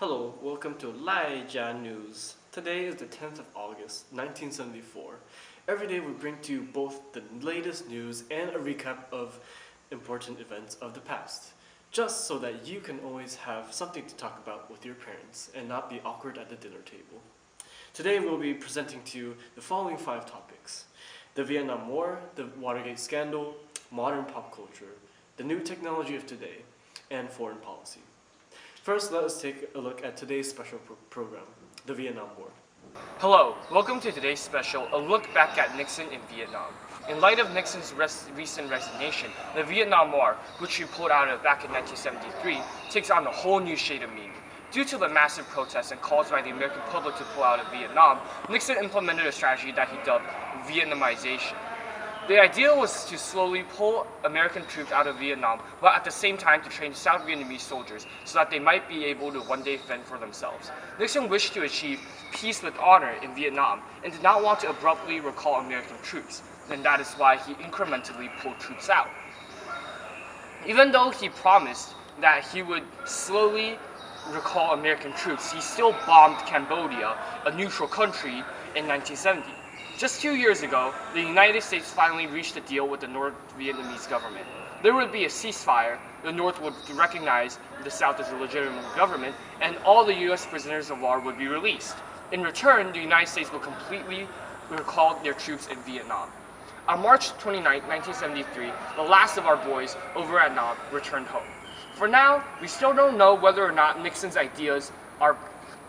Hello, welcome to Lai Jia News. Today is the 10th of August, 1974. Every day we bring to you both the latest news and a recap of important events of the past, just so that you can always have something to talk about with your parents and not be awkward at the dinner table. Today we'll be presenting to you the following 5 topics: the Vietnam War, the Watergate scandal, modern pop culture, the new technology of today, and foreign policy. First, let us take a look at today's special program, the Vietnam War. Hello, welcome to today's special, a look back at Nixon in Vietnam. In light of Nixon's recent resignation, the Vietnam War, which he pulled out of back in 1973, takes on a whole new shade of meaning. Due to the massive protests and calls by the American public to pull out of Vietnam, Nixon implemented a strategy that he dubbed Vietnamization. The idea was to slowly pull American troops out of Vietnam, while at the same time to train South Vietnamese soldiers so that they might be able to one day fend for themselves. Nixon wished to achieve peace with honor in Vietnam and did not want to abruptly recall American troops, and that is why he incrementally pulled troops out. Even though he promised that he would slowly recall American troops, he still bombed Cambodia, a neutral country, in 1970. Just 2 years ago, the United States finally reached a deal with the North Vietnamese government. There would be a ceasefire, the North would recognize the South as a legitimate government, and all the US prisoners of war would be released. In return, the United States would completely recall their troops in Vietnam. On March 29, 1973, the last of our boys over at Nam returned home. For now, we still don't know whether or not Nixon's ideas are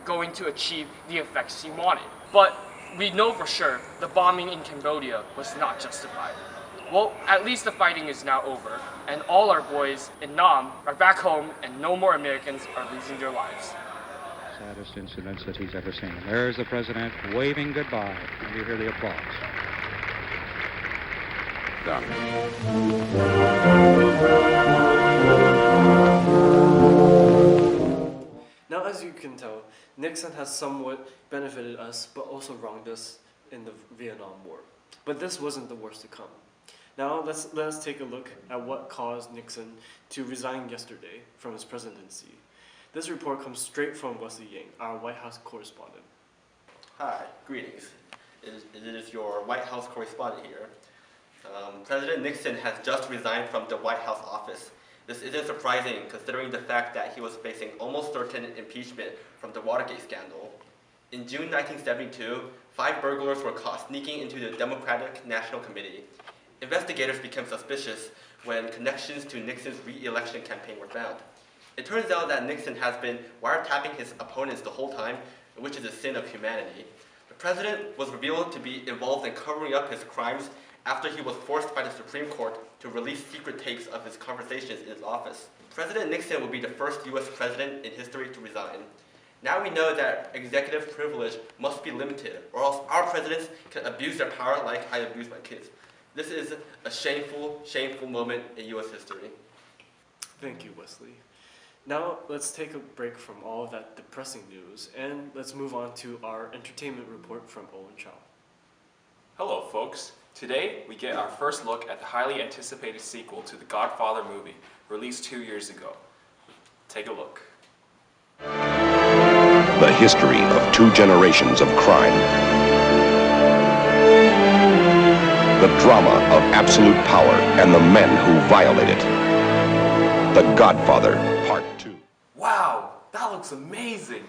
going to achieve the effects he wanted. But we know for sure the bombing in Cambodia was not justified. Well, at least the fighting is now over, and all our boys in Nam are back home, and no more Americans are losing their lives. Saddest incidents that he's ever seen. There's the president waving goodbye, and you hear the applause. Done. Now, as you can tell, Nixon has somewhat benefited us, but also wronged us in the Vietnam War. But this wasn't the worst to come. Now, let us take a look at what caused Nixon to resign yesterday from his presidency. This report comes straight from Wesley Yang, our White House correspondent. Hi, greetings. It is your White House correspondent here. President Nixon has just resigned from the White House office. This isn't surprising considering the fact that he was facing almost certain impeachment from the Watergate scandal. In June 1972, 5 burglars were caught sneaking into the Democratic National Committee. Investigators became suspicious when connections to Nixon's re-election campaign were found. It turns out that Nixon has been wiretapping his opponents the whole time, which is a sin of humanity. The president was revealed to be involved in covering up his crimes after he was forced by the Supreme Court to release secret tapes of his conversations in his office. President Nixon will be the first US president in history to resign. Now we know that executive privilege must be limited, or else our presidents can abuse their power like I abuse my kids. This is a shameful, shameful moment in US history. Thank you, Wesley. Now, let's take a break from all of that depressing news, and let's move on to our entertainment report from Owen Chow. Hello, folks. Today, we get our first look at the highly anticipated sequel to the Godfather movie, released 2 years ago. Take a look. The history of 2 generations of crime. The drama of absolute power and the men who violate it. The Godfather, Part 2. Wow, that looks amazing!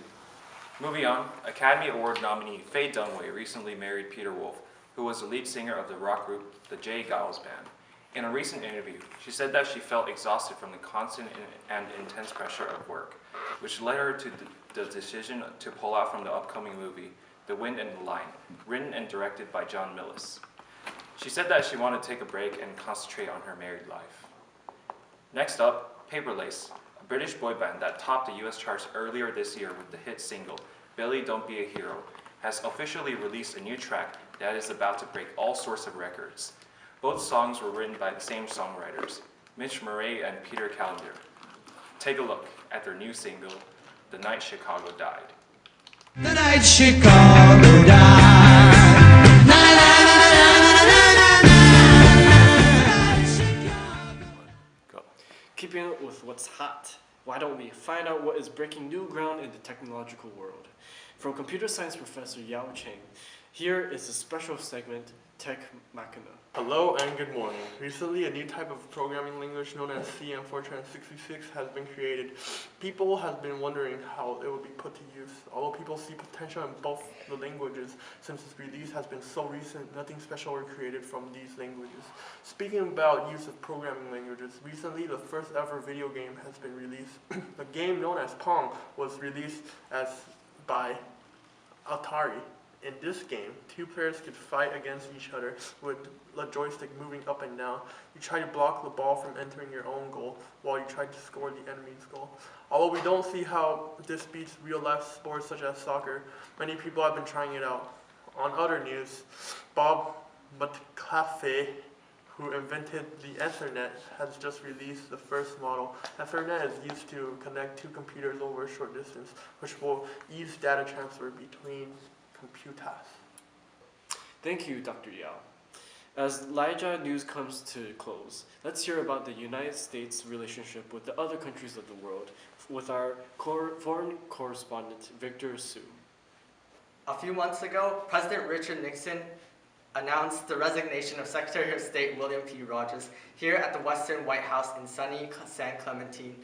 Moving on, Academy Award nominee Faye Dunaway recently married Peter Wolf, who was the lead singer of the rock group the J. Geils Band. In a recent interview, she said that she felt exhausted from the constant and intense pressure of work, which led her to the decision to pull out from the upcoming movie, The Wind and the Line, written and directed by John Milius. She said that she wanted to take a break and concentrate on her married life. Next up, Paper Lace, a British boy band that topped the US charts earlier this year with the hit single, Billy Don't Be a Hero, has officially released a new track that is about to break all sorts of records. Both songs were written by the same songwriters, Mitch Murray and Peter Callender. Take a look at their new single, The Night Chicago Died. The night Chicago died. Na, na, na, na, na, na, na, na. Go. Keeping it with what's hot, Why don't we find out what is breaking new ground in the technological world? From computer science professor Yao Cheng, here is a special segment, Tech Machina. Hello and good morning. Recently, a new type of programming language known as C and Fortran 66 has been created. People have been wondering how it will be put to use. Although people see potential in both the languages, since its release has been so recent, nothing special were created from these languages. Speaking about use of programming languages, recently the first ever video game has been released. A game known as Pong was released by Atari. In this game, two players could fight against each other with the joystick moving up and down. You try to block the ball from entering your own goal while you try to score the enemy's goal. Although we don't see how this beats real-life sports such as soccer, many people have been trying it out. On other news, Bob McAfee, who invented the Ethernet, has just released the first model. Ethernet is used to connect two computers over a short distance, which will ease data transfer between computers. Thank you, Dr. Yao. As Elijah News comes to close, let's hear about the United States' relationship with the other countries of the world with our foreign correspondent, Victor Su. A few months ago, President Richard Nixon announced the resignation of Secretary of State William P. Rogers here at the Western White House in sunny San Clementine,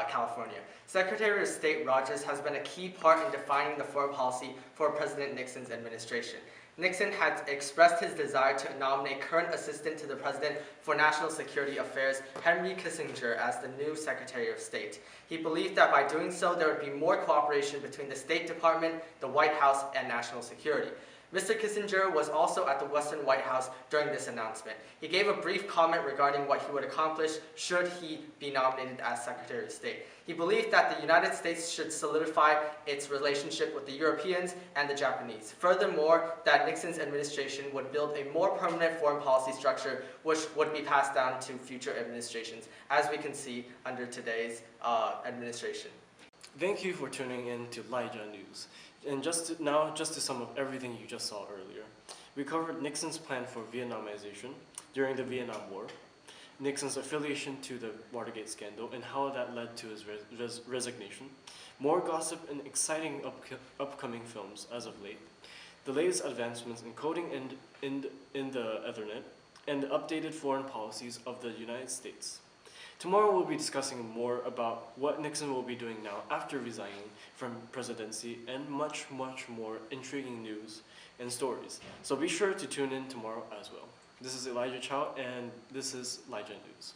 California. Secretary of State Rogers has been a key part in defining the foreign policy for President Nixon's administration. Nixon had expressed his desire to nominate current Assistant to the President for National Security Affairs, Henry Kissinger, as the new Secretary of State. He believed that by doing so, there would be more cooperation between the State Department, the White House, and national security. Mr. Kissinger was also at the Western White House during this announcement. He gave a brief comment regarding what he would accomplish should he be nominated as Secretary of State. He believed that the United States should solidify its relationship with the Europeans and the Japanese. Furthermore, that Nixon's administration would build a more permanent foreign policy structure which would be passed down to future administrations, as we can see under today's administration. Thank you for tuning in to Elijah News. And just to sum up everything you just saw earlier, we covered Nixon's plan for Vietnamization during the Vietnam War, Nixon's affiliation to the Watergate scandal and how that led to his resignation, more gossip and exciting upcoming films as of late, the latest advancements in coding in the Ethernet, and the updated foreign policies of the United States. Tomorrow we'll be discussing more about what Nixon will be doing now after resigning from presidency and much, much more intriguing news and stories. So be sure to tune in tomorrow as well. This is Elijah Chow and this is Elijah News.